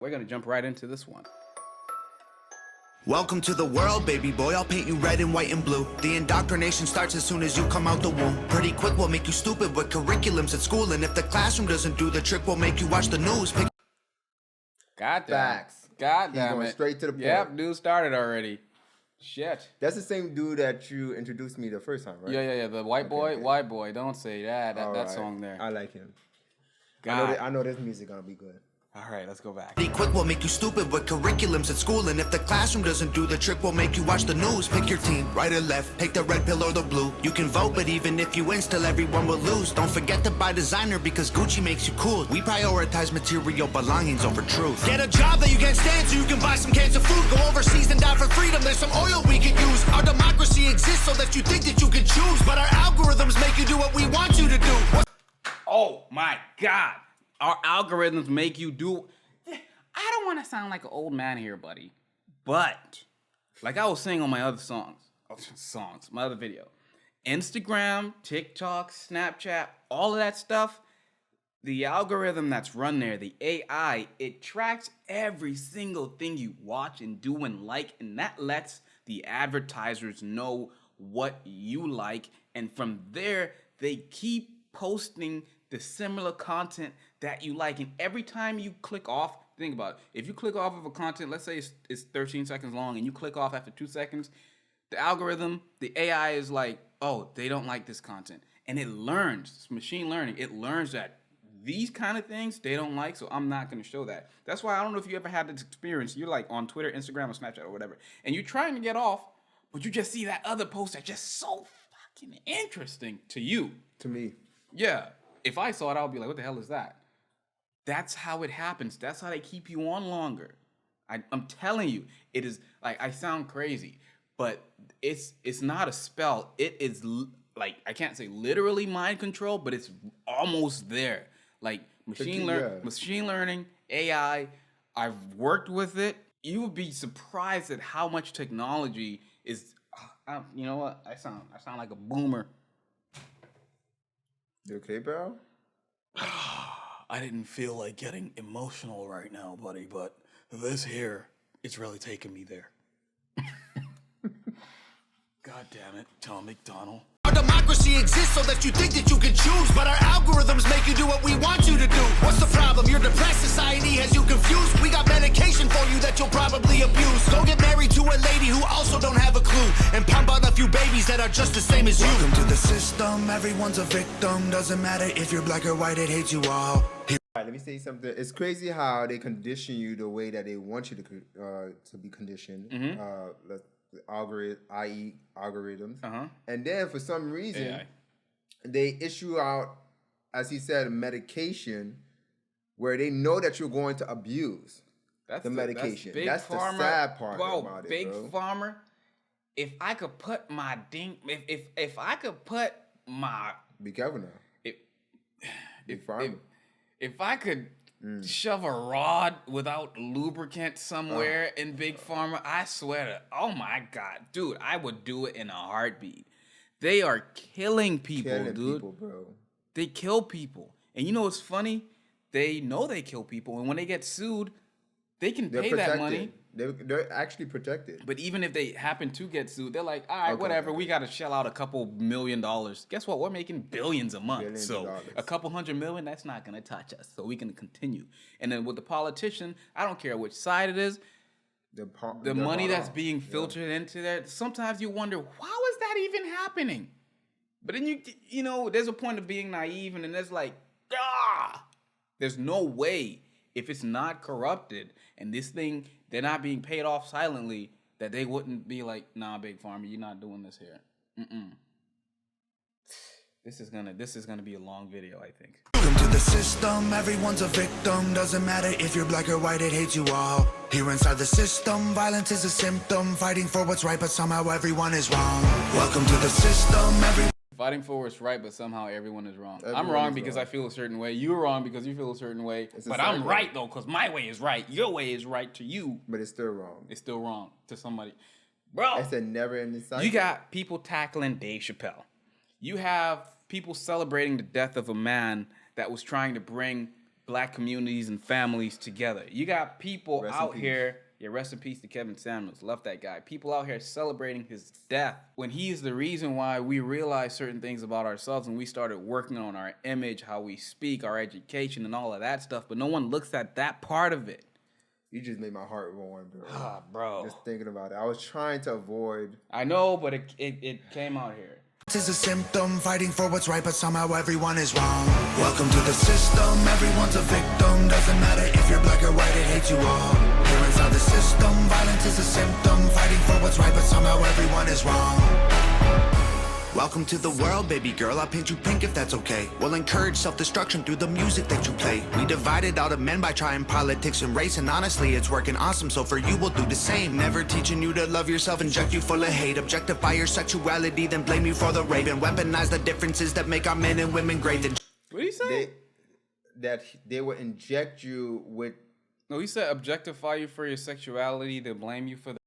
We're going to jump right into this one. Welcome to the world, baby boy. I'll paint you red and white and blue. The indoctrination starts as soon as you come out the womb. Pretty quick, we'll make you stupid with curriculums at school. And if the classroom doesn't do the trick, we'll make you watch the news. God damn. Facts. God He's damn going it. straight to the point. Yep, dude started already. Shit. That's the same dude that you introduced me the first time, right? Yeah. The white boy. Don't say that. That song there. I like him. God. I know this music gonna be good. All right, let's go back. Pretty quick, we'll make you stupid with curriculums at school. And if the classroom doesn't do the trick, we'll make you watch the news. Pick your team, right or left, take the red pill or the blue. You can vote, but even if you win, still everyone will lose. Don't forget to buy designer because Gucci makes you cool. We prioritize material belongings over truth. Get a job that you can't stand so you can buy some cans of food. Go overseas and die for freedom, there's some oil we can use. Our democracy exists so that you think that you can choose. But our algorithms make you do what we want you to do. Oh my God. Our algorithms make you do... I don't want to sound like an old man here, buddy. But, like I was saying on my other my other video. Instagram, TikTok, Snapchat, all of that stuff, the algorithm that's run there, the AI, it tracks every single thing you watch and do and like, and that lets the advertisers know what you like, and from there, they keep posting the similar content that you like. And every time you click off, think about it. If you click off of a content, let's say it's 13 seconds long, and you click off after 2 seconds, the algorithm, the AI is like, oh, they don't like this content. And it learns, it's machine learning, it learns that these kind of things they don't like, so I'm not going to show that. That's why I don't know if you ever had this experience. You're like on Twitter, Instagram, or Snapchat, or whatever, and you're trying to get off, but you just see that other post that's just so fucking interesting to you. To me. Yeah. If I saw it, I would be like, what the hell is that? That's how it happens. That's how they keep you on longer. I'm telling you, it is like, I sound crazy, but it's not a spell. It is like, I can't say literally mind control, but it's almost there. Like machine learning, AI, I've worked with it. You would be surprised at how much technology is, you know what? I sound like a boomer. You okay, bro? I didn't feel like getting emotional right now, buddy, but this here, it's really taking me there. God damn it, Tom Macdonald. Our democracy exists so that you think that you can choose, but our algorithms make you do what we want you to do. What's the problem? Your depressed society has you confused. We got medication for you that you'll probably abuse. Go get married to a lady who also don't have a clue, and pump out a few babies that are just the same as you. Welcome to the system, everyone's a victim. Doesn't matter if you're black or white, it hates you all. All right, let me say something. It's crazy how they condition you the way that they want you to be conditioned. I.e. algorithms. And then for some reason, AI. They issue out, as he said, medication where they know that you're going to abuse the medication. That's the sad part about it, Big bro. Pharma, if I could put my if I could put my... Be careful now. Big Pharma. If I could shove a rod without lubricant somewhere in Big Pharma, I swear to, oh my God, dude, I would do it in a heartbeat. They are killing people, dude. Bro. They kill people. And you know what's funny? They know they kill people, and when they get sued, they can pay that money. They're actually protected. But even if they happen to get sued, they're like, all right, whatever, we got to shell out a couple $1 million. Guess what? We're making billions a month. So a couple $100 million, that's not going to touch us. So we can continue. And then with the politician, I don't care which side it is, the money that's being filtered into there, sometimes you wonder, how is that even happening? But then you know, there's a point of being naive, and then there's like, there's no way, if it's not corrupted and this thing, they're not being paid off silently, that they wouldn't be like, nah, Big Pharma, you're not doing this here. This is gonna be a long video, I think. Welcome to the system, everyone's a victim. Doesn't matter if you're black or white, it hates you all. Here inside the system, violence is a symptom. Fighting for what's right, but somehow everyone is wrong. Welcome to the system, Fighting for what's right, but somehow everyone is wrong. I'm wrong because I feel a certain way. You're wrong because you feel a certain way. But I'm right, though, because my way is right. Your way is right to you. But it's still wrong. It's still wrong to somebody. Bro, it's a never-ending cycle. You got people tackling Dave Chappelle. You have people celebrating the death of a man that was trying to bring black communities and families together. You got people out here. Yeah, rest in peace to Kevin Samuels. Love that guy. People out here celebrating his death when he is the reason why we realize certain things about ourselves and we started working on our image, how we speak, our education, and all of that stuff. But no one looks at that part of it. You just made my heart warm, bro. Ah, bro. Just thinking about it. I was trying to avoid. I know, but it came out here. Is a symptom, fighting for what's right, but somehow everyone is wrong. Welcome to the system, everyone's a victim. Doesn't matter if you're black or white, it hates you all. Here inside the system, violence is a symptom, fighting for what's right, but somehow everyone is wrong. Welcome to the world, baby girl. I'll paint you pink if that's okay. We'll encourage self-destruction through the music that you play. We divided all the men by trying politics and race, and honestly, it's working awesome. So for you, we'll do the same. Never teaching you to love yourself, inject you full of hate, objectify your sexuality, then blame you for the rape, and weaponize the differences that make our men and women great. Then what did he say? That they will inject you with. No, he said objectify you for your sexuality, then blame you for the.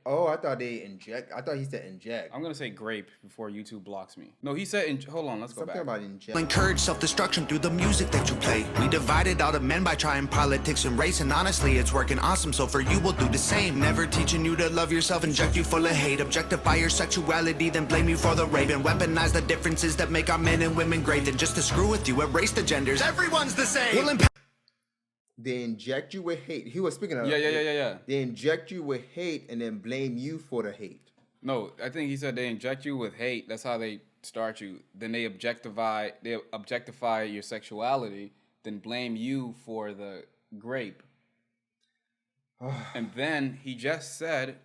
Oh, I thought they inject. I thought he said inject. I'm gonna say grape before YouTube blocks me. No, he said. Hold on, let's go back. Something about inject. Encourage self-destruction through the music that you play. We divided all the men by trying politics and race, and honestly, it's working awesome. So for you, we'll do the same. Never teaching you to love yourself, inject you full of hate, objectify your sexuality, then blame you for the rape, and weaponize the differences that make our men and women great. Then just to screw with you, erase the genders. Everyone's the same. We'll They inject you with hate. He was speaking of Yeah. They inject you with hate and then blame you for the hate. No, I think he said they inject you with hate. That's how they start you. Then they objectify your sexuality, then blame you for the grape. And then he just said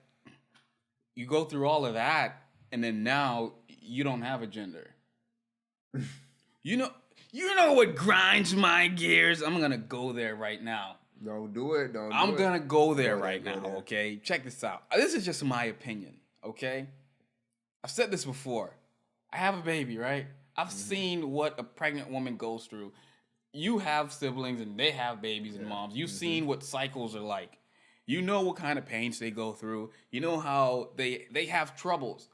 you go through all of that and then now you don't have a gender. You know what grinds my gears? I'm going to go there right now. Don't do it. I'm going to go there right now, okay? Check this out. This is just my opinion, okay? I've said this before. I have a baby, right? I've seen what a pregnant woman goes through. You have siblings and they have babies and moms. You've seen what cycles are like. You know what kind of pains they go through. You know how they have troubles.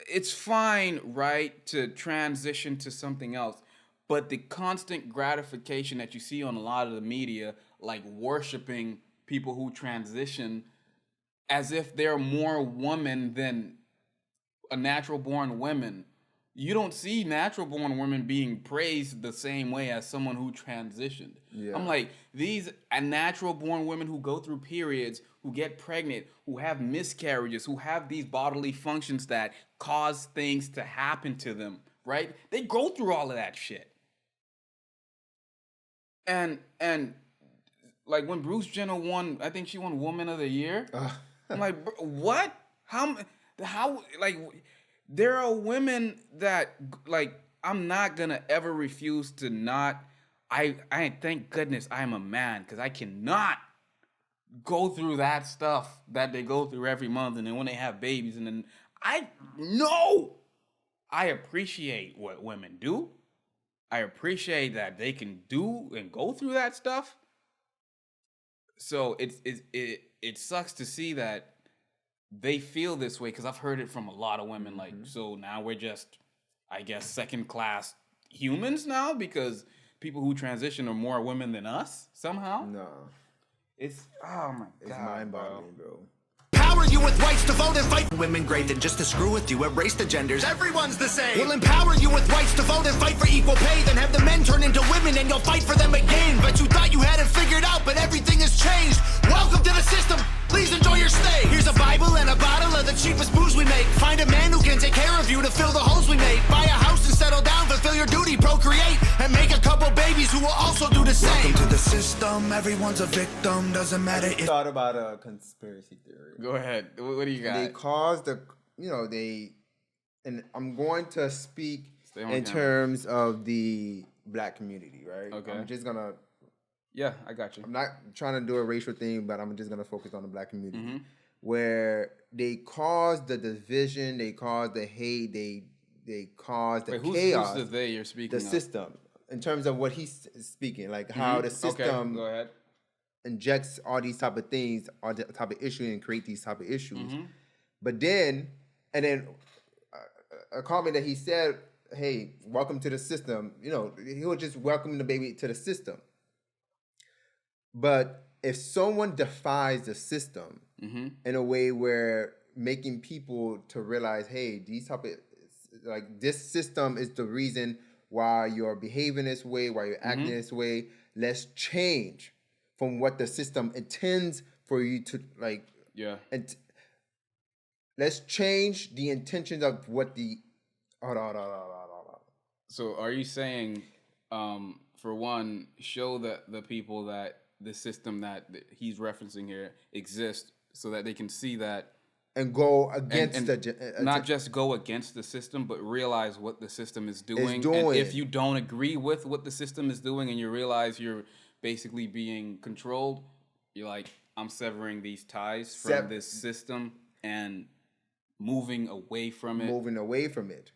It's fine, right, to transition to something else, but the constant gratification that you see on a lot of the media, like worshiping people who transition as if they're more women than a natural-born woman. You don't see natural-born women being praised the same way as someone who transitioned. Yeah. I'm like, these natural-born women who go through periods, who get pregnant, who have miscarriages, who have these bodily functions that cause things to happen to them, right? They go through all of that shit. And like when Bruce Jenner won, I think she won Woman of the Year. I'm like, what? How? Like, there are women that, like, I'm not gonna ever refuse to not. I thank goodness I'm a man, because I cannot go through that stuff that they go through every month, and then when they have babies, and then I appreciate what women do. I appreciate that they can do and go through that stuff. So it sucks to see that they feel this way, because I've heard it from a lot of women. Like, so now we're just, I guess, second class humans now because people who transition are more women than us somehow. No. It's, oh my God. It's mind-boggling, bro. Empower you with rights to vote and fight for women great, than just to screw with you, erase the genders. Everyone's the same. We'll empower you with rights to vote and fight for equal pay, then have the men turn into women and you'll fight for them again. But you thought you had it figured out, but everything has changed. Welcome to the system. Please enjoy your stay. Here's a Bible and a bottle of the cheapest booze we make. Find a man who can take care of you to fill the holes we made. Buy a house and settle down, fulfill your duty, procreate, and make a couple babies who will also do the same. Welcome to the system. Everyone's a victim. Doesn't matter if... Thought about a conspiracy theory. Go ahead. What do you got? They caused and I'm going to speak in terms of the black community, right? Okay. I'm just gonna... Yeah, I got you. I'm not trying to do a racial thing, but I'm just going to focus on the black community. Where they caused the division, they caused the hate, they caused the chaos. Who's the they you're speaking of? The system, in terms of what he's speaking, like how the system Go ahead. injects all these type of things, all the type of issues, and create these type of issues. But then, a comment that he said hey, welcome to the system. You know, he was just welcoming the baby to the system. But if someone defies the system in a way where making people to realize, hey, these type of, like, this system is the reason why you're behaving this way, why you're acting this way. Let's change from what the system intends for you to, like. Yeah. And let's change the intentions of what the. So are you saying, for one, show that the people that the system that he's referencing here exists so that they can see that and go against not just go against the system, but realize what the system is doing. And if you don't agree with what the system is doing and you realize you're basically being controlled, you're like, I'm severing these ties from this system and moving away from it.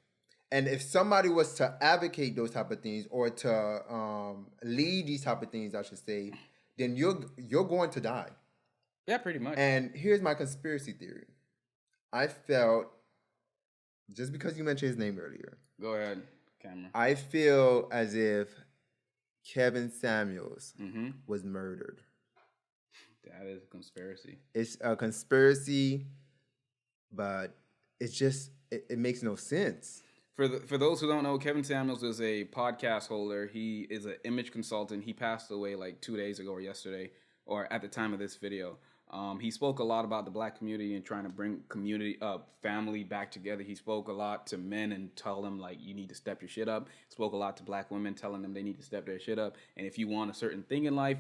And if somebody was to advocate those type of things or to lead these type of things, I should say, then you're going to die. Yeah, pretty much. And here's my conspiracy theory. I felt, just because you mentioned his name earlier. Go ahead, Cameron. I feel as if Kevin Samuels was murdered. That is a conspiracy. It's a conspiracy, but it's just, it makes no sense. For those who don't know, Kevin Samuels is a podcast holder. He is an image consultant. He passed away like 2 days ago or yesterday, or at the time of this video. He spoke a lot about the black community and trying to bring family back together. He spoke a lot to men and tell them, like, you need to step your shit up. Spoke a lot to black women, telling them they need to step their shit up. And if you want a certain thing in life,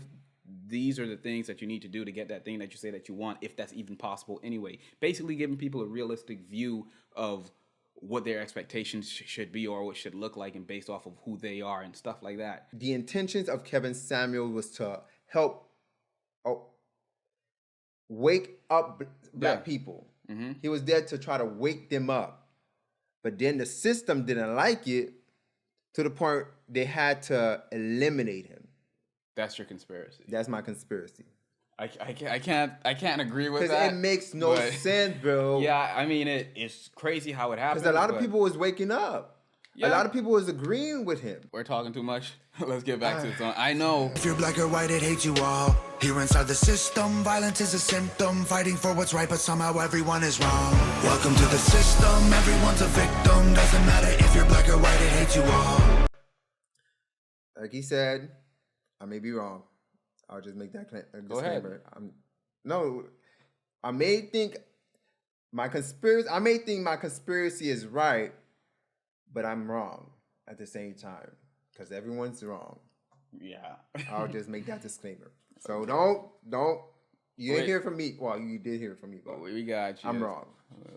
these are the things that you need to do to get that thing that you say that you want, if that's even possible anyway. Basically giving people a realistic view of what their expectations should be or what should look like, and based off of who they are and stuff like that. The intentions of Kevin Samuels was to help wake up black people. He was there to try to wake them up. But then the system didn't like it to the point they had to eliminate him. That's your conspiracy. That's my conspiracy. I can't agree with that. Because it makes no sense, bro. Yeah, I mean, it's crazy how it happened. Because a lot of people was waking up. Yeah. A lot of people was agreeing with him. We're talking too much. Let's get back to the song. I know. If you're black or white, it hates you all. Here inside the system, violence is a symptom. Fighting for what's right, but somehow everyone is wrong. Welcome to the system, everyone's a victim. Doesn't matter if you're black or white, it hates you all. Like he said, I may be wrong. I'll just make that disclaimer. Go ahead. I may think my conspiracy is right, but I'm wrong at the same time because everyone's wrong. Yeah. I'll just make that disclaimer. So don't. You didn't hear from me. Well, you did hear from me, but we got you. I'm wrong.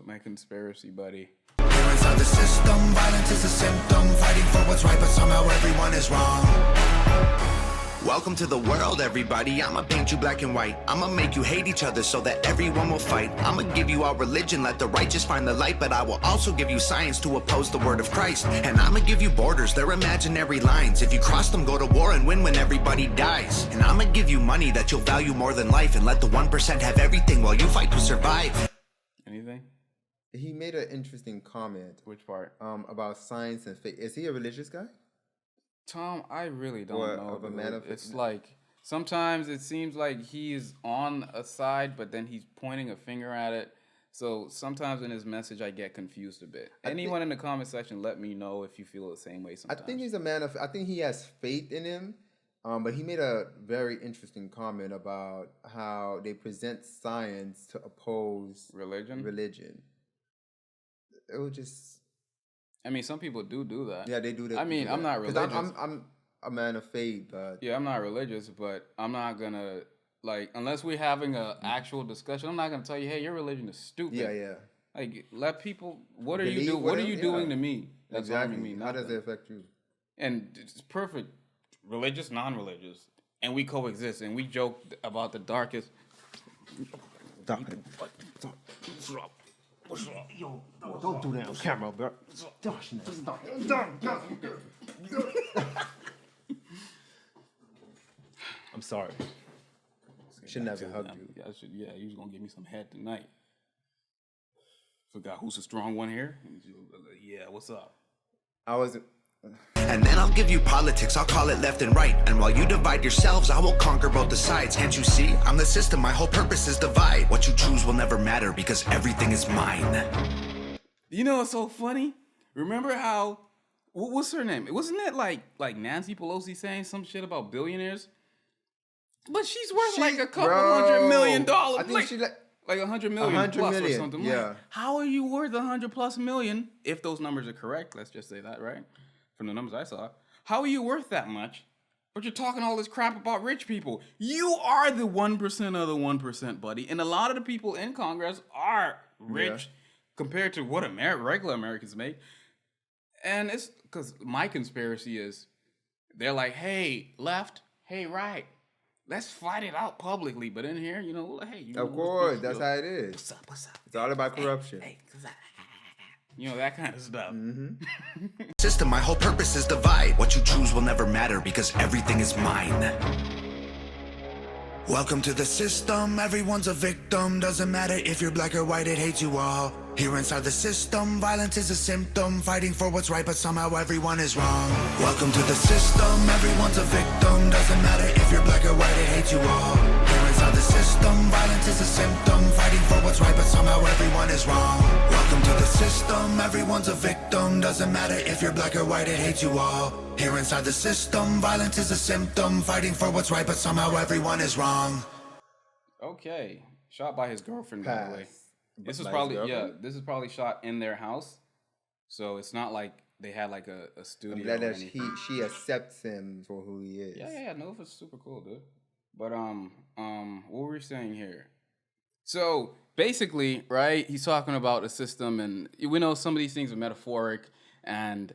My conspiracy, buddy. Here inside the system, violence is a symptom. Fighting for what's right, but somehow everyone is wrong. Welcome to the world, everybody. I'ma paint you black and white. I'ma make you hate each other so that everyone will fight. I'ma give you our religion, let the righteous find the light. But I will also give you science to oppose the word of Christ. And I'ma give you borders, they're imaginary lines. If you cross them, go to war and win when everybody dies. And I'ma give you money that you'll value more than life. And let the 1% have everything while you fight to survive. Anything? He made an interesting comment. Which part? About science and faith. Is he a religious guy? Tom, I really don't know. Of a man of it's like sometimes it seems like he's on a side, but then he's pointing a finger at it. So sometimes in his message, I get confused a bit. Anyone in the comment section, let me know if you feel the same way sometimes. I think he's a man of. I think he has faith in him. But he made a very interesting comment about how they present science to oppose religion. It was just. I mean, some people do that. Yeah, they do that. I mean, I'm not religious. I'm a man of faith, but yeah, I'm not religious, but I'm not gonna unless we're having an actual discussion. I'm not gonna tell you, hey, your religion is stupid. Yeah. Like, let people. What are you doing? What are you doing to me? That's exactly. harming me. How does it affect you? And it's perfect. Religious, non-religious, and we coexist, and we joke about the darkest. What's wrong? Yo, don't do that on camera, bro. I'm sorry. Should never hug you. Yeah, you was gonna give me some head tonight. Forgot who's the strong one here? Yeah, what's up? I was. And then I'll give you politics, I'll call it left and right. And while you divide yourselves, I will conquer both the sides. Can't you see? I'm the system, my whole purpose is divide. What you choose will never matter because everything is mine. You know what's so funny? Remember how, what's her name? Wasn't that like Nancy Pelosi saying some shit about billionaires? But she's worth like a couple $100 million. I think she like 100 million 100 plus million, or something. yeah. Like, how are you worth 100+ million if those numbers are correct? Let's just say that, right? From the numbers I saw. How are you worth that much? But you're talking all this crap about rich people. You are the 1% of the 1%, buddy. And a lot of the people in Congress are rich compared to what regular Americans make. And it's because my conspiracy is they're like, hey, left, hey, right. Let's fight it out publicly, but in here, hey, Of course, that's how it is. What's up? What's up? It's all about corruption. Hey, that kind of stuff. System, my whole purpose is divide. What you choose will never matter because everything is mine. Welcome to the system, everyone's a victim. Doesn't matter if you're black or white, it hates you all. Here inside the system, violence is a symptom. Fighting for what's right, but somehow everyone is wrong. Welcome to the system, everyone's a victim. Doesn't matter if you're black or white, it hates you all. Here inside the system, violence is a symptom. Fighting for what's right, but somehow everyone is wrong. Welcome to the system, everyone's a victim. Doesn't matter if you're black or white, it hates you all. Here inside the system, violence is a symptom. Fighting for what's right, but somehow everyone is wrong. Okay. Shot by his girlfriend, by the way. This is By his probably girlfriend? this is probably shot in their house. So it's not like they had like a studio. I'm glad or that anything. she accepts him for who he is. Yeah. No, it's super cool, dude. But what were we saying here? So basically, right? He's talking about a system, and we know some of these things are metaphoric, and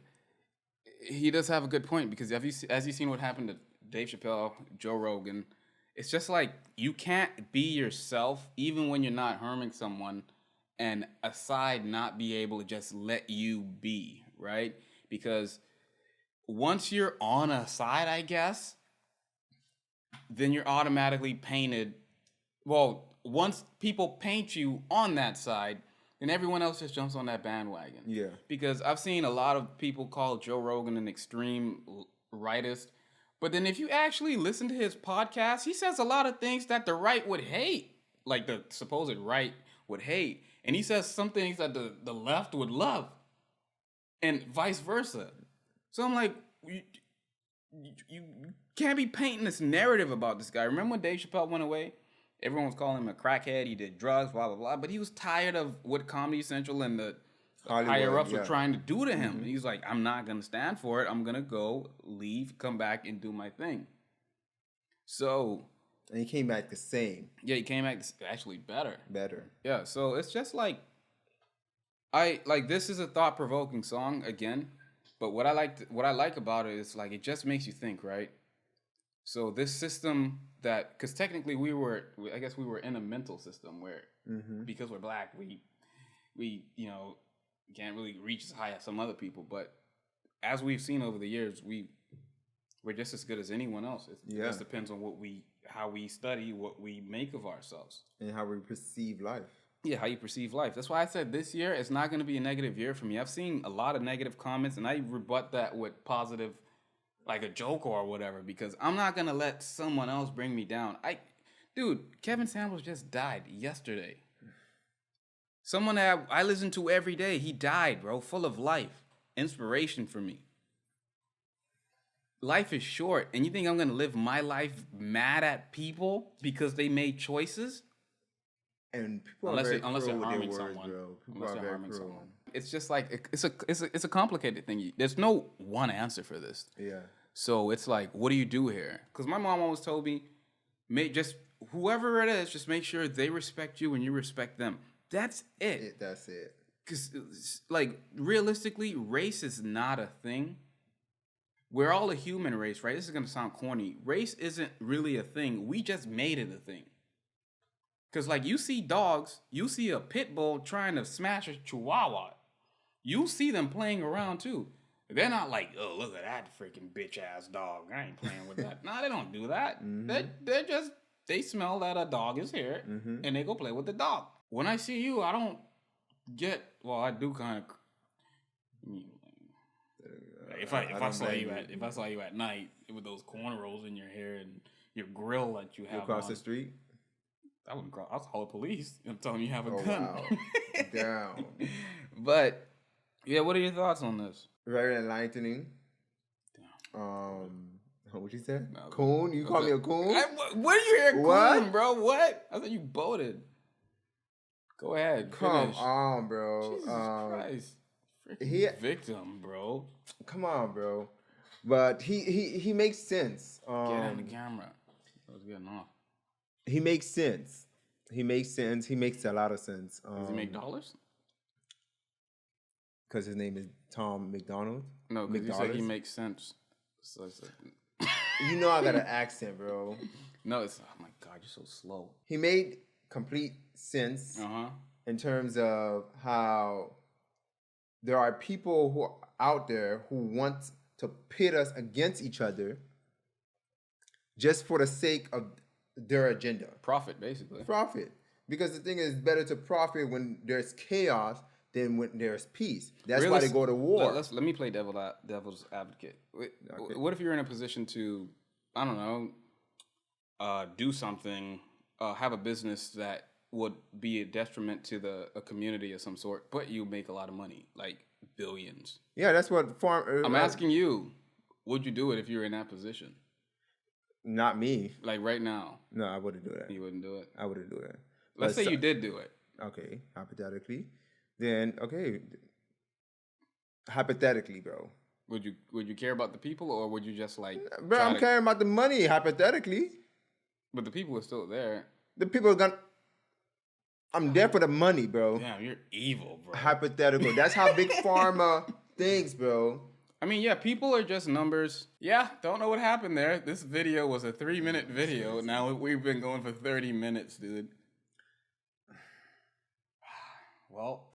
he does have a good point because as you seen what happened to Dave Chappelle, Joe Rogan, it's just like you can't be yourself even when you're not harming someone, and a side not be able to just let you be, right? Because once you're on a side, I guess, then you're automatically painted. Well, once people paint you on that side, then everyone else just jumps on that bandwagon. Yeah. Because I've seen a lot of people call Joe Rogan an extreme rightist. But then if you actually listen to his podcast, he says a lot of things that the right would hate. Like the supposed right would hate. And he says some things that the left would love. And vice versa. So I'm like, you can't be painting this narrative about this guy. Remember when Dave Chappelle went away? Everyone was calling him a crackhead. He did drugs, blah, blah, blah. But he was tired of what Comedy Central and the higher-ups were trying to do to him. And he was like, I'm not going to stand for it. I'm going to go, leave, come back, and do my thing. So... And he came back the same. Yeah, he came back actually better. Better. Yeah, so it's just like... this is a thought-provoking song, again. But what I like about it is, like, it just makes you think, right? So this system that... Because technically we were in a mental system where... Because we're black, we can't really reach as high as some other people, but as we've seen over the years, we're just as good as anyone else. It just depends on how we study, what we make of ourselves, and how we perceive life. Yeah, how you perceive life. That's why I said this year it's not going to be a negative year for me. I've seen a lot of negative comments, and I rebut that with positive, like a joke or whatever, because I'm not going to let someone else bring me down. Dude, Kevin Samuels just died yesterday. Someone that I listen to every day, he died, bro, full of life. Inspiration for me. Life is short, and you think I'm going to live my life mad at people because they made choices? And people are very cruel with their words, someone. bro. People are very cruel. It's just like, it's a complicated thing. There's no one answer for this. Yeah. So it's like, what do you do here? Because my mom always told me, whoever it is, just make sure they respect you and you respect them. That's it. That's it. Because, like, realistically, race is not a thing. We're all a human race, right? This is going to sound corny. Race isn't really a thing. We just made it a thing. Because, like, you see dogs, you see a pit bull trying to smash a chihuahua. You see them playing around, too. They're not like, oh, look at that freaking bitch-ass dog. I ain't playing with that. No, they don't do that. They're just, they smell that a dog is here, and they go play with the dog. When I see you, I don't get, well, I do kind of, If I don't saw blame you at night with those cornrows in your hair and your grill that you have across on, the street. I wouldn't cross. I'll call the police and tell them you have a Oh gun. wow, damn. But yeah, what are your thoughts on this? Very enlightening. What you said? No, Coon? You call me a coon? What are you here, What? coon, bro? What? I thought you boated. Go ahead. Come Finish. on, bro. Jesus Christ. Freaking he- victim, bro. Come on, bro. But he makes sense. Get on the camera. I was getting off. He makes sense. He makes sense. He makes a lot of sense. Does he make dollars? Because his name is Tom Macdonald. No, because you said he McDonald's? makes sense. So it's like, You know I got an accent, bro. no, it's oh my God, you're so slow. He made complete sense in terms of how there are people who are out there who want to pit us against each other just for the sake of their agenda. Profit, basically. Profit. Because the thing is, better to profit when there's chaos than when there's peace. That's why they go to war. Let me play devil's advocate. What if you're in a position to, I don't know, do something, have a business that would be a detriment to a community of some sort, but you make a lot of money, like billions? Yeah, that's what I'm asking you, would you do it if you were in that position? Not me. Like right now? No, I wouldn't do that. You wouldn't do it? I wouldn't do that. Let's say you did do it. Okay, hypothetically. Then, okay. Hypothetically, bro. Would you care about the people, or would you just like... Bro, I'm caring about the money, hypothetically. But the people are still there. The people are gonna... I'm there for the money, bro. Damn, you're evil, bro. Hypothetical. That's how Big Pharma thinks, bro. I mean, yeah, people are just numbers. Yeah, don't know what happened there. This video was a 3-minute video. Now we've been going for 30 minutes, dude. Well,